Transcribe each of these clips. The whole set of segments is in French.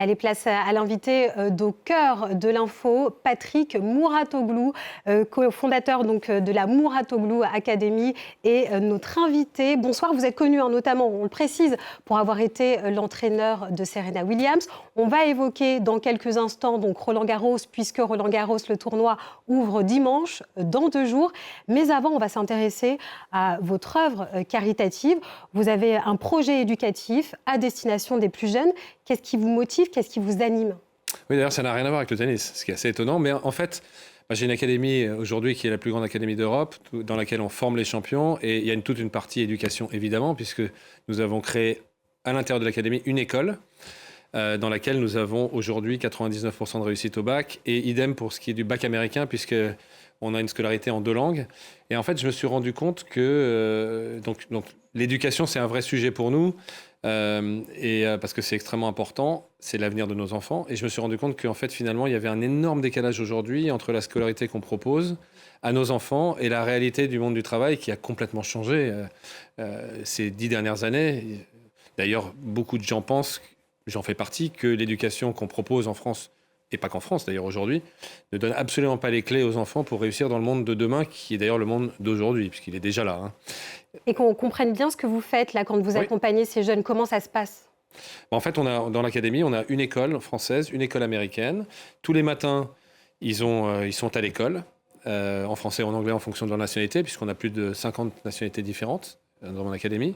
Elle est place à l'invité au cœur de l'info, Patrick Mouratoglou, cofondateur de la Mouratoglou Academy, et notre invité. Bonsoir, vous êtes connu notamment, on le précise, pour avoir été l'entraîneur de Serena Williams. On va évoquer dans quelques instants Roland-Garros, puisque Roland-Garros, le tournoi, ouvre dimanche, dans 2 jours. Mais avant, on va s'intéresser à votre œuvre caritative. Vous avez un projet éducatif à destination des plus jeunes. Qu'est-ce qui vous motive? Qu'est-ce qui vous anime? Oui, d'ailleurs, ça n'a rien à voir avec le tennis, ce qui est assez étonnant. Mais en fait, j'ai une académie aujourd'hui qui est la plus grande académie d'Europe, dans laquelle on forme les champions. Et il y a toute une partie éducation, évidemment, puisque nous avons créé à l'intérieur de l'académie une école dans laquelle nous avons aujourd'hui 99% de réussite au bac. Et idem pour ce qui est du bac américain, puisqu'on a une scolarité en 2 langues. Et en fait, je me suis rendu compte que donc l'éducation, c'est un vrai sujet pour nous. Parce que c'est extrêmement important, c'est l'avenir de nos enfants. Et je me suis rendu compte qu'en fait, finalement, il y avait un énorme décalage aujourd'hui entre la scolarité qu'on propose à nos enfants et la réalité du monde du travail qui a complètement changé ces 10 dernières années. D'ailleurs, beaucoup de gens pensent, j'en fais partie, que l'éducation qu'on propose en France, et pas qu'en France d'ailleurs aujourd'hui, ne donne absolument pas les clés aux enfants pour réussir dans le monde de demain, qui est d'ailleurs le monde d'aujourd'hui, puisqu'il est déjà là. Et qu'on comprenne bien ce que vous faites là quand vous accompagnez ces jeunes, comment ça se passe? En fait, dans l'académie, on a une école française, une école américaine. Tous les matins, ils sont à l'école, en français et en anglais en fonction de leur nationalité, puisqu'on a plus de 50 nationalités différentes dans mon académie.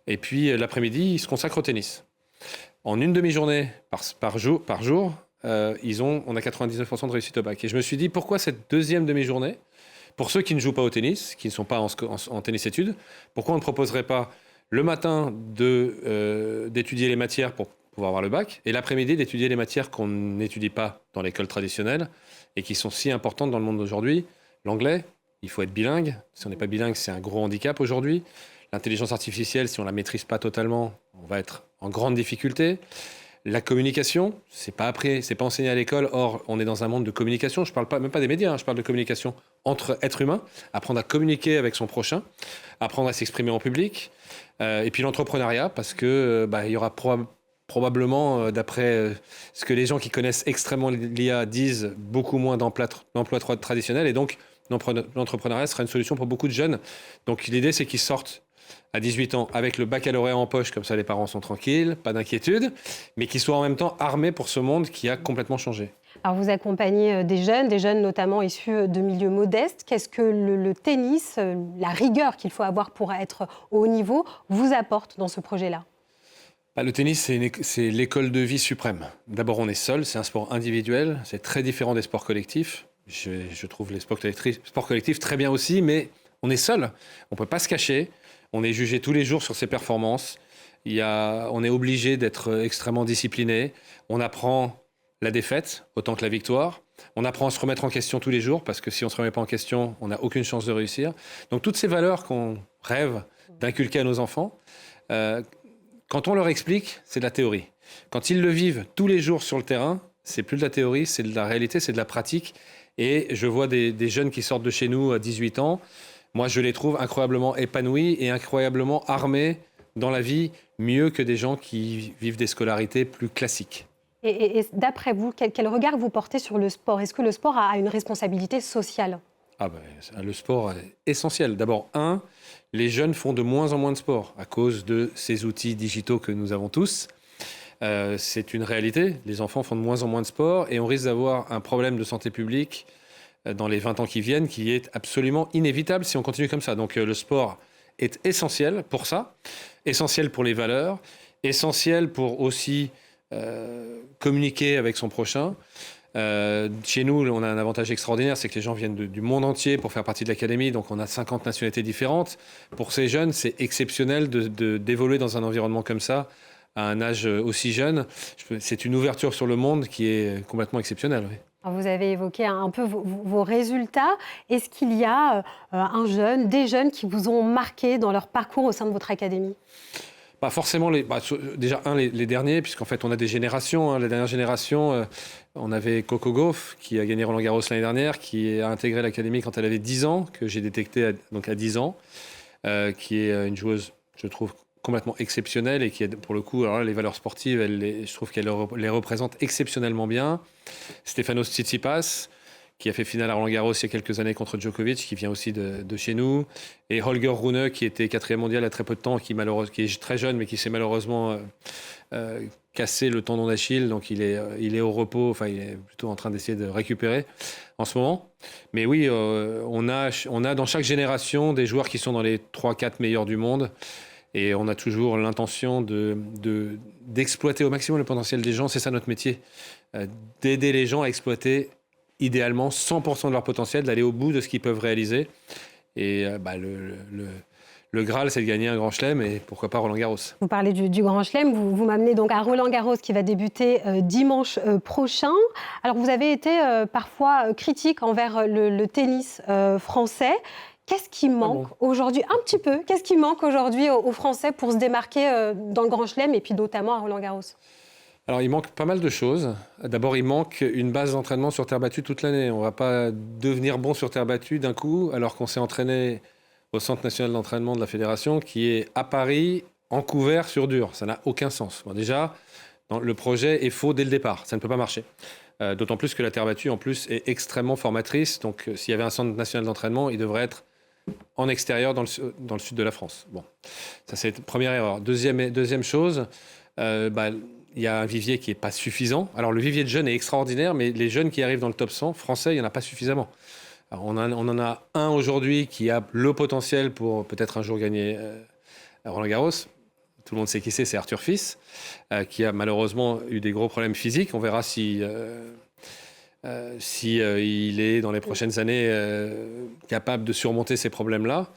Et puis l'après-midi, ils se consacrent au tennis. En une demi-journée par jour, on a 99% de réussite au bac. Et je me suis dit, pourquoi cette deuxième demi-journée, pour ceux qui ne jouent pas au tennis, qui ne sont pas en tennis-études, pourquoi on ne proposerait pas le matin d'étudier les matières pour pouvoir avoir le bac, et l'après-midi d'étudier les matières qu'on n'étudie pas dans l'école traditionnelle et qui sont si importantes dans le monde d'aujourd'hui? L'anglais, il faut être bilingue. Si on n'est pas bilingue, c'est un gros handicap aujourd'hui. L'intelligence artificielle, si on ne la maîtrise pas totalement, on va être en grande difficulté. La communication, c'est pas enseigné à l'école. Or, on est dans un monde de communication. Je parle même pas des médias, je parle de communication entre êtres humains. Apprendre à communiquer avec son prochain, apprendre à s'exprimer en public. Et puis l'entrepreneuriat, parce que il y aura probablement, d'après ce que les gens qui connaissent extrêmement l'IA disent, beaucoup moins d'emplois traditionnels. Et donc, l'entrepreneuriat sera une solution pour beaucoup de jeunes. Donc, l'idée, c'est qu'ils sortent à 18 ans avec le baccalauréat en poche, comme ça les parents sont tranquilles, pas d'inquiétude, mais qui soient en même temps armés pour ce monde qui a complètement changé. Alors vous accompagnez des jeunes notamment issus de milieux modestes. Qu'est-ce que le tennis, la rigueur qu'il faut avoir pour être au haut niveau, vous apporte dans ce projet-là? Le tennis, c'est l'école de vie suprême. D'abord, on est seul, c'est un sport individuel, c'est très différent des sports collectifs. Je trouve les sports collectifs très bien aussi, mais on est seul, on ne peut pas se cacher. On est jugé tous les jours sur ses performances. On est obligé d'être extrêmement discipliné. On apprend la défaite autant que la victoire. On apprend à se remettre en question tous les jours, parce que si on ne se remet pas en question, on n'a aucune chance de réussir. Donc toutes ces valeurs qu'on rêve d'inculquer à nos enfants, quand on leur explique, c'est de la théorie. Quand ils le vivent tous les jours sur le terrain, c'est plus de la théorie, c'est de la réalité, c'est de la pratique. Et je vois des jeunes qui sortent de chez nous à 18 ans. Moi, je les trouve incroyablement épanouis et incroyablement armés dans la vie, mieux que des gens qui vivent des scolarités plus classiques. Et d'après vous, quel regard vous portez sur le sport? Est-ce que le sport a une responsabilité sociale? Le sport est essentiel. D'abord, les jeunes font de moins en moins de sport à cause de ces outils digitaux que nous avons tous. C'est une réalité. Les enfants font de moins en moins de sport et on risque d'avoir un problème de santé publique dans les 20 ans qui viennent, qui est absolument inévitable si on continue comme ça. Donc le sport est essentiel pour ça, essentiel pour les valeurs, essentiel pour aussi communiquer avec son prochain. Chez nous, on a un avantage extraordinaire, c'est que les gens viennent du monde entier pour faire partie de l'académie, donc on a 50 nationalités différentes. Pour ces jeunes, c'est exceptionnel d'évoluer dans un environnement comme ça, à un âge aussi jeune. C'est une ouverture sur le monde qui est complètement exceptionnelle. Oui. Alors vous avez évoqué un peu vos résultats. Est-ce qu'il y a des jeunes qui vous ont marqué dans leur parcours au sein de votre académie? Forcément, les derniers, puisqu'en fait on a des générations. La dernière génération, on avait Coco Gauff qui a gagné Roland-Garros l'année dernière, qui a intégré l'académie quand elle avait 10 ans, que j'ai détecté à 10 ans, qui est une joueuse, je trouve, complètement exceptionnelle et qui, pour le coup, alors là, les valeurs sportives, je trouve qu'elle les représente exceptionnellement bien. Stefanos Tsitsipas, qui a fait finale à Roland-Garros il y a quelques années contre Djokovic, qui vient aussi de chez nous. Et Holger Rune, qui était 4e mondial il y a très peu de temps, qui est très jeune, mais qui s'est malheureusement cassé le tendon d'Achille. Donc il est au repos, enfin il est plutôt en train d'essayer de récupérer en ce moment. Mais oui, on a dans chaque génération des joueurs qui sont dans les 3-4 meilleurs du monde. Et on a toujours l'intention d'exploiter au maximum le potentiel des gens. C'est ça notre métier, d'aider les gens à exploiter idéalement 100% de leur potentiel, d'aller au bout de ce qu'ils peuvent réaliser. Et le Graal, c'est de gagner un Grand Chelem et pourquoi pas Roland-Garros. Vous parlez du Grand Chelem, vous m'amenez donc à Roland-Garros qui va débuter dimanche prochain. Alors vous avez été parfois critique envers le tennis français. Qu'est-ce qui manque aujourd'hui, un petit peu, qu'est-ce qui manque aujourd'hui aux Français pour se démarquer dans le Grand Chelem et puis notamment à Roland-Garros ? Alors, il manque pas mal de choses. D'abord, il manque une base d'entraînement sur terre battue toute l'année. On ne va pas devenir bon sur terre battue d'un coup, alors qu'on s'est entraîné au Centre national d'entraînement de la Fédération, qui est à Paris, en couvert sur dur. Ça n'a aucun sens. Bon, déjà, le projet est faux dès le départ. Ça ne peut pas marcher. D'autant plus que la terre battue, en plus, est extrêmement formatrice. Donc, s'il y avait un Centre national d'entraînement, il devrait être en extérieur dans le sud de la France. Bon, ça c'est la première erreur. Deuxième chose, il y a un vivier qui n'est pas suffisant. Alors le vivier de jeunes est extraordinaire, mais les jeunes qui arrivent dans le top 100 français, il n'y en a pas suffisamment. Alors, on en a un aujourd'hui qui a le potentiel pour peut-être un jour gagner Roland-Garros. Tout le monde sait qui c'est Arthur Fils, qui a malheureusement eu des gros problèmes physiques. On verra si il est dans les prochaines années capable de surmonter ces problèmes-là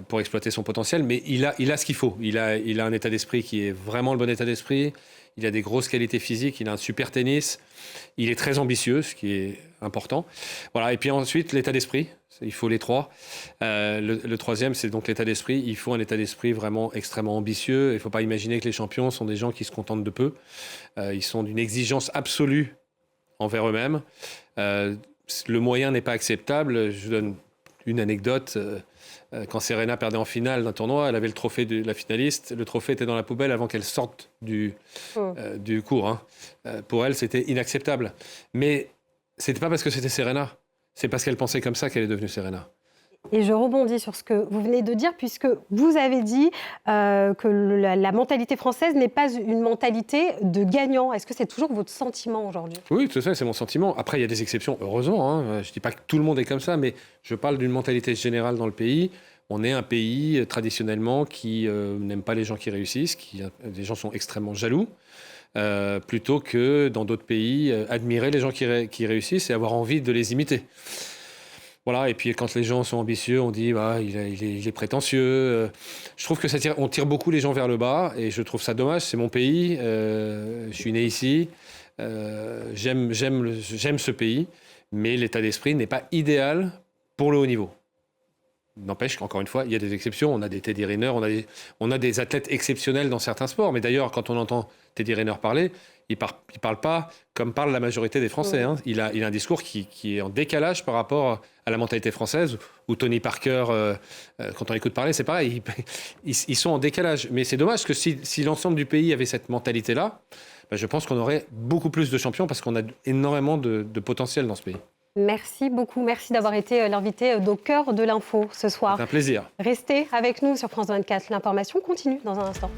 pour exploiter son potentiel. Mais il a ce qu'il faut. Il a un état d'esprit qui est vraiment le bon état d'esprit. Il a des grosses qualités physiques. Il a un super tennis. Il est très ambitieux, ce qui est important. Voilà. Et puis ensuite, l'état d'esprit. Il faut les trois. Le troisième, c'est donc l'état d'esprit. Il faut un état d'esprit vraiment extrêmement ambitieux. Il ne faut pas imaginer que les champions sont des gens qui se contentent de peu. Ils sont d'une exigence absolue envers eux-mêmes. Le moyen n'est pas acceptable. Je vous donne une anecdote. Quand Serena perdait en finale d'un tournoi, elle avait le trophée de la finaliste. Le trophée était dans la poubelle avant qu'elle sorte du court. Hein. Pour elle, c'était inacceptable. Mais ce n'était pas parce que c'était Serena. C'est parce qu'elle pensait comme ça qu'elle est devenue Serena. Et je rebondis sur ce que vous venez de dire, puisque vous avez dit que la mentalité française n'est pas une mentalité de gagnant. Est-ce que c'est toujours votre sentiment aujourd'hui ? Oui, tout ça, c'est mon sentiment. Après, il y a des exceptions, heureusement. Hein. Je ne dis pas que tout le monde est comme ça, mais je parle d'une mentalité générale dans le pays. On est un pays, traditionnellement, qui n'aime pas les gens qui réussissent, les gens sont extrêmement jaloux, plutôt que dans d'autres pays, admirer les gens qui réussissent et avoir envie de les imiter. Voilà, et puis quand les gens sont ambitieux, on dit il est prétentieux. Je trouve que on tire beaucoup les gens vers le bas et je trouve ça dommage. C'est mon pays, je suis né ici, j'aime ce pays, mais l'état d'esprit n'est pas idéal pour le haut niveau. N'empêche qu'encore une fois, il y a des exceptions. On a des Teddy Riner, on a des athlètes exceptionnels dans certains sports. Mais d'ailleurs, quand on entend Teddy Riner parler, il parle pas comme parle la majorité des Français. Hein. Il a un discours qui est en décalage par rapport à la mentalité française. Ou Tony Parker, quand on écoute parler, c'est pareil. Ils sont en décalage. Mais c'est dommage que si l'ensemble du pays avait cette mentalité-là, je pense qu'on aurait beaucoup plus de champions parce qu'on a énormément de potentiel dans ce pays. Merci beaucoup. Merci d'avoir été l'invité d'Au cœur de l'info ce soir. C'est un plaisir. Restez avec nous sur France 24. L'information continue dans un instant.